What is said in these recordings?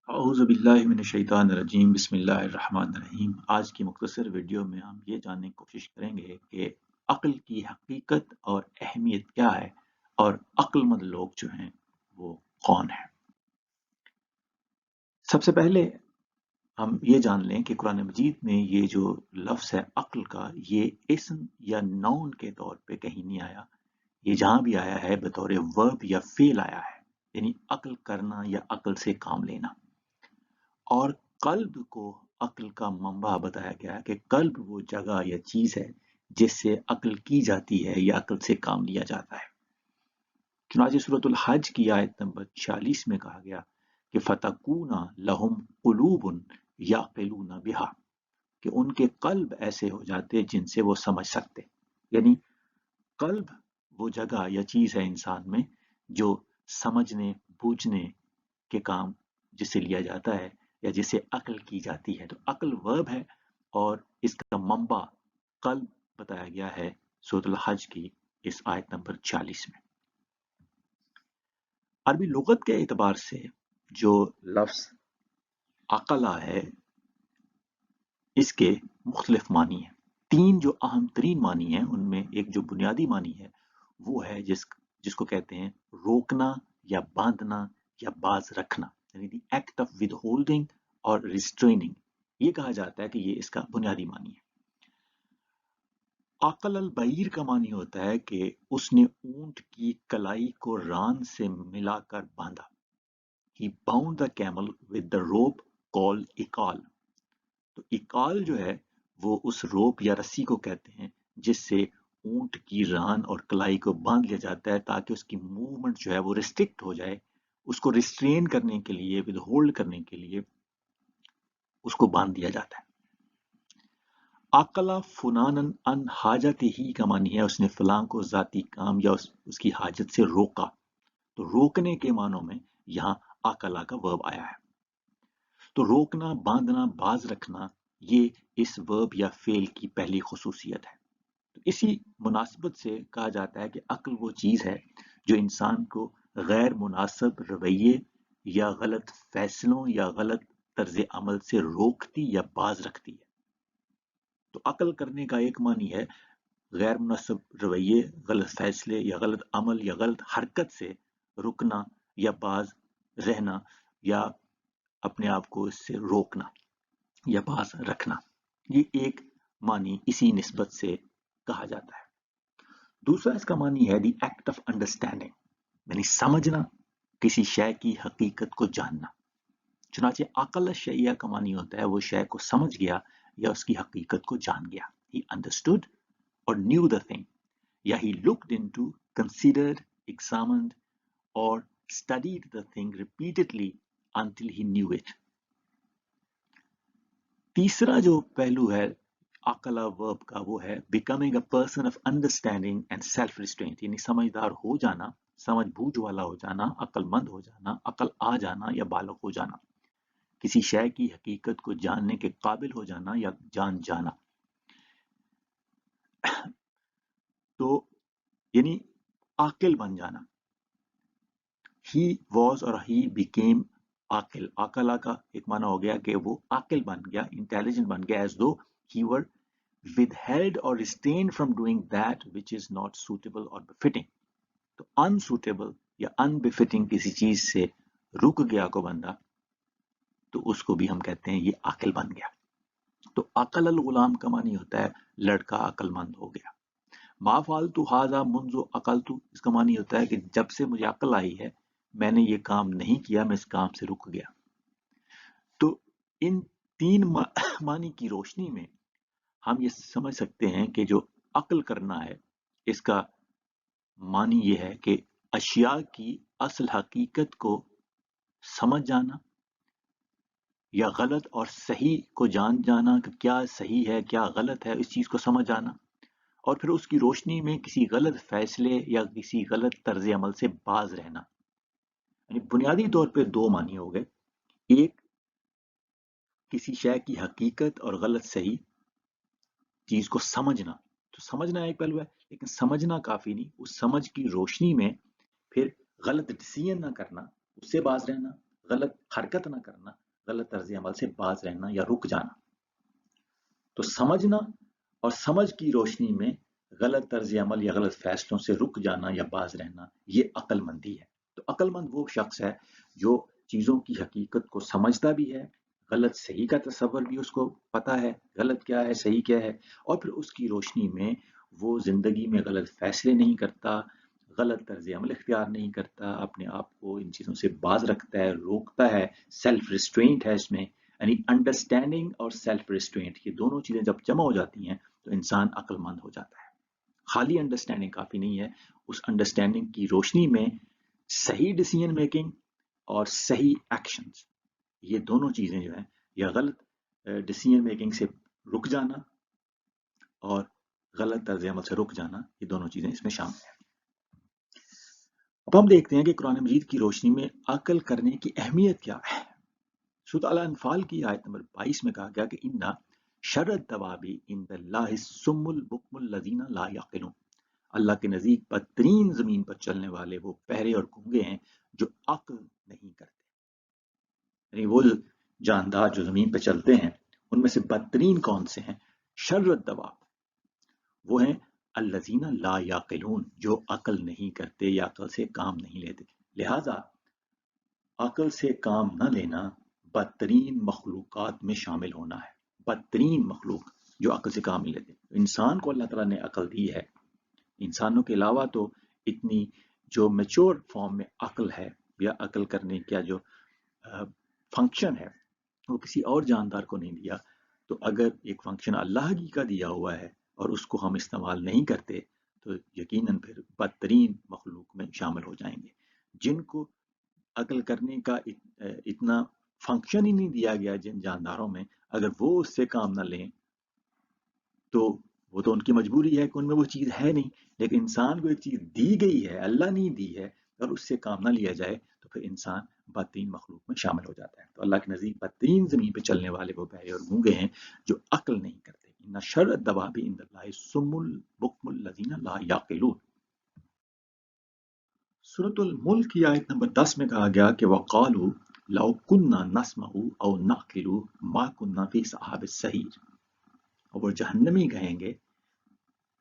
औज़ुबिल्लाहिमिनश्शैतानिर्रजीम बिस्मिल्लाहिर्रहमानिर्रहीम। आज की मुख्तसर वीडियो में हम ये जानने की कोशिश करेंगे कि अक्ल की हकीकत और अहमियत क्या है और अक्लमंद लोग जो हैं वो कौन हैं। सबसे पहले हम ये जान लें कि कुरान मजीद में ये जो लफ्ज़ है अक्ल का, ये इस्म या नाउन के तौर पे कहीं नहीं आया। ये जहाँ भी आया है बतौर वर्ब या फ़ेल आया है, यानी अक्ल करना या अक्ल से काम लेना। और कल्ब को अक्ल का मंबा बताया गया है कि कल्ब वो जगह या चीज है जिससे अक्ल की जाती है या अक्ल से काम लिया जाता है। चुनांचे सूरतुल हज की आयत नंबर 46 में कहा गया कि फतकूना लहुम कुलूबुन याकिलूना बिहा, कि उनके कल्ब ऐसे हो जाते जिनसे वो समझ सकते। यानी कल्ब वो जगह या चीज है इंसान में जो समझने बूझने के काम जिसे लिया जाता है या जिसे अक्ल की जाती है। तो अक्ल वर्ब है और इसका मंबा कल्ब बताया गया है सूरह हज की इस आयत नंबर 40 में। अरबी लुगत के एतबार से जो लफ्ज अकला है इसके मुख्तलिफ मानी हैं। तीन जो अहम तरीन मानी हैं उनमें एक जो बुनियादी मानी है वो है जिसको कहते हैं रोकना या बांधना या बाज रखना, यानी the act of with holding और रिस्ट्रेनिंग। ये कहा जाता है कि ये इसका बुनियादी मानी है। आकल अल बईर का मानी होता है कि उसने ऊंट की कलाई को रान से मिलाकर बांधा। He bound the camel with the rope called इकाल। तो इकाल जो है वो उस रोप या रस्सी को कहते हैं जिससे ऊंट की रान और कलाई को बांध लिया जाता है ताकि उसकी मूवमेंट जो है वो रिस्ट्रिक्ट हो जाए। उसको रिस्ट्रेन करने के लिए, विद होल्ड करने के लिए उसको बांध दिया जाता है। आकला फुनानन अन हाजत ही का मानी है उसने फलां को जाती काम या उसकी हाजत से रोका। तो रोकने के मानों में यहाँ आकला का वर्ब आया है। तो रोकना, बांधना, बाज रखना ये इस वर्ब या फेल की पहली खुसूसियत है। तो इसी मुनासिबत से कहा जाता है कि अक्ल वो चीज है जो इंसान को गैर मुनासिब रवैये या गलत फैसलों या गलत तर्ज अमल से रोकती या बाज रखती है। तो अक्ल करने का एक मानी है गैर मुनासिब रवैये, गलत फैसले या गलत अमल या गलत हरकत से रुकना या बाज रहना या अपने आप को इससे रोकना या बाज रखना। ये एक मानी इसी निस्बत से कहा जाता है। दूसरा इसका मानी है द एक्ट ऑफ अंडरस्टैंडिंग, यानी समझना, किसी शय की हकीकत को जानना। चुनाचे अकल शैया का मानी होता है वो शय को समझ गया या उसकी हकीकत को जान गया। He understood or knew the thing, या he looked into, considered, examined or studied the thing repeatedly until he knew it. तीसरा जो पहलू है अकला वर्ब का वो है becoming a person of understanding and self restraint, यानी समझदार हो जाना, समझ बूझ वाला हो जाना, अक्लमंद हो जाना, अकल आ जाना या बालक हो जाना, किसी शय की हकीकत को जानने के काबिल हो जाना या जान जाना। तो यानी आकिल बन जाना। ही वॉज और ही बिकेम आकिल। आकला का एक माना हो गया कि वो आकिल बन गया, इंटेलिजेंट बन गया, एज दो ही वर withheld or restrained from doing that which is not suitable or befitting. तो अनसुटेबल या अनबिफिटिंग किसी चीज से रुक गया को बंदा, तो उसको भी हम कहते हैं ये आकिल बन गया। तो अकल अल गुलाम का मानी होता है लड़का अकलमंद हो गया। मा फालतू हाजा मुंजो अकलतू, इसका मानी होता है कि जब से मुझे अकल आई है मैंने ये काम नहीं किया, मैं इस काम से रुक गया। तो इन तीन मानी की रोशनी में हम ये समझ सकते हैं कि जो अक्ल करना है इसका मानी ये है कि अशिया की असल हकीकत को समझ जाना या गलत और सही को जान जाना कि क्या सही है क्या गलत है, इस चीज को समझ जाना और फिर उसकी रोशनी में किसी गलत फैसले या किसी गलत तर्ज अमल से बाज रहना। यानी बुनियादी तौर पे दो मानी हो गए, एक किसी शय की हकीकत और गलत सही चीज को समझना। तो समझना एक पहलू है, लेकिन समझना काफी नहीं, उस समझ की रोशनी में फिर गलत डिसीजन ना करना, उससे बाज रहना गलत हरकत ना करना, गलत तर्ज अमल से बाज रहना या रुक जाना। तो समझना और समझ की रोशनी में गलत तर्ज अमल या गलत फैसलों से रुक जाना या बाज रहना, ये अक्लमंदी है। तो अक्लमंद वो शख्स है जो चीज़ों की हकीकत को समझता भी है, गलत सही का तसव्वुर भी उसको पता है, गलत क्या है सही क्या है, और फिर उसकी रोशनी में वो ज़िंदगी में गलत फैसले नहीं करता, गलत तर्ज अमल इख्तियार नहीं करता, अपने आप को इन चीज़ों से बाज रखता है, रोकता है। सेल्फ रिस्ट्रेंट है इसमें, यानी अंडरस्टैंडिंग और सेल्फ रिस्ट्रेंट, ये दोनों चीज़ें जब जमा हो जाती हैं तो इंसान अक्लमंद हो जाता है। खाली अंडरस्टैंडिंग काफ़ी नहीं है, उस अंडरस्टैंडिंग की रोशनी में सही डिसीजन मेकिंग और सही एक्शंस, ये दोनों चीज़ें जो है, या गलत डिसीजन मेकिंग से रुक जाना और गलत तर्ज अमल से रुक जाना, ये दोनों चीज़ें इसमें शामिल हैं। अब हम देखते हैं कि कुरान मजीद की रोशनी में अकल करने की अहमियत क्या है। सूरह अल अनफाल की आयत नंबर 22 में कहा गया कि इन्ना शर्रत दवाबी इंदल्लाहि सुम्मुल बुक्मुल लज़ीना ला यक़िलून, अल्लाह के नज़दीक बदतरीन ज़मीन पर चलने वाले वो बहरे और गूंगे हैं जो अक्ल नहीं करते। यानी वो जानदार जो ज़मीन पर चलते हैं उनमें से बदतरीन कौन से हैं? शर्रत दवाब वो हैं अल्लज़ीना ला याक़िलून, जो अकल नहीं करते या अकल से काम नहीं लेते। लिहाजा अकल से काम न लेना बदतरीन मखलूक़ात में शामिल होना है। बदतरीन मखलूक जो अकल से काम नहीं लेते। इंसान को अल्लाह ताला ने अकल दी है, इंसानों के अलावा तो इतनी जो मैच्योर फॉर्म में अकल है या अकल करने का जो फंक्शन है वो किसी और जानदार को नहीं दिया। तो अगर एक फंक्शन अल्लाह ही का दिया हुआ है और उसको हम इस्तेमाल नहीं करते तो यकीनन फिर बदतरीन मखलूक में शामिल हो जाएंगे। जिनको अकल करने का इतना फंक्शन ही नहीं दिया गया जिन जानदारों में, अगर वो उससे काम ना लें तो वो तो उनकी मजबूरी है कि उनमें वो चीज़ है नहीं। लेकिन इंसान को एक चीज़ दी गई है, अल्लाह ने दी है, और उससे काम ना लिया जाए तो फिर इंसान बदतरीन मखलूक में शामिल हो जाता है। तो अल्लाह के नज़दीक बदतरीन ज़मीन पे चलने वाले वो बहरे और गूंगे हैं जो अक्ल नहीं करते। इन्ना शर्र दवाबी इंदल्लाहि सुम्मुल बुक्मुल लज़ीना ला याक़िलून। सूरतुल मुल्क की आयत नंबर 10 में कहा गया कि वक़ालू लौ कुन्ना नस्मअु औ नअक़िलु मा कुन्ना फ़ी अस्हाबिस सईर। और वो जहन्नमी कहेंगे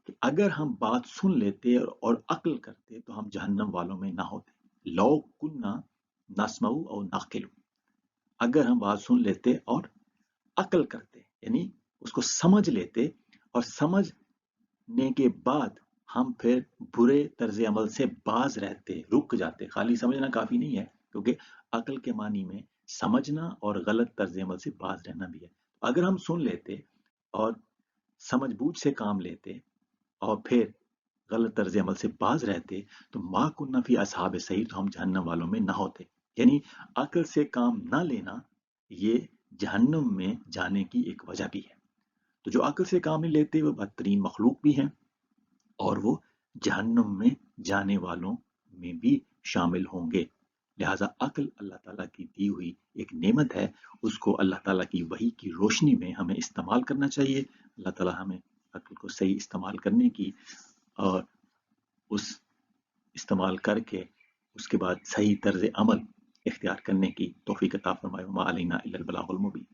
कि अगर हम बात सुन लेते और अक्ल करते तो हम जहन्नम वालों में ना होते। लौ कुन्ना नस्मअु औ नअक़िलु, अगर हम बात सुन लेते और अक्ल करते, यानी उसको समझ लेते, और समझने के बाद हम फिर बुरे तर्ज अमल से बाज रहते, रुक जाते। खाली समझना काफी नहीं है, क्योंकि अक्ल के मानी में समझना और गलत तर्ज अमल से बाज रहना भी है। अगर हम सुन लेते और समझबूझ से काम लेते और फिर गलत तर्ज अमल से बाज रहते तो मा कुन्ना फी असहाब सईर, तो हम जहन्नम वालों में ना होते। यानी अक्ल से काम ना लेना ये जहन्नम में जाने की एक वजह भी है। तो जो अक्ल से काम नहीं लेते वो बदतरीन मखलूक भी हैं और वो जहन्नम में जाने वालों में भी शामिल होंगे। लिहाजा अक्ल अल्लाह ताला की दी हुई एक नेमत है, उसको अल्लाह ताला की वही की रोशनी में हमें इस्तेमाल करना चाहिए। अल्लाह ताला हमें अक्ल को सही इस्तेमाल करने की और उस इस्तेमाल करके उसके बाद सही तर्ज अमल इख्तियार करने की तौफीक अता फरमाए। मा अलैना इल्लल बलागुल मुबीन।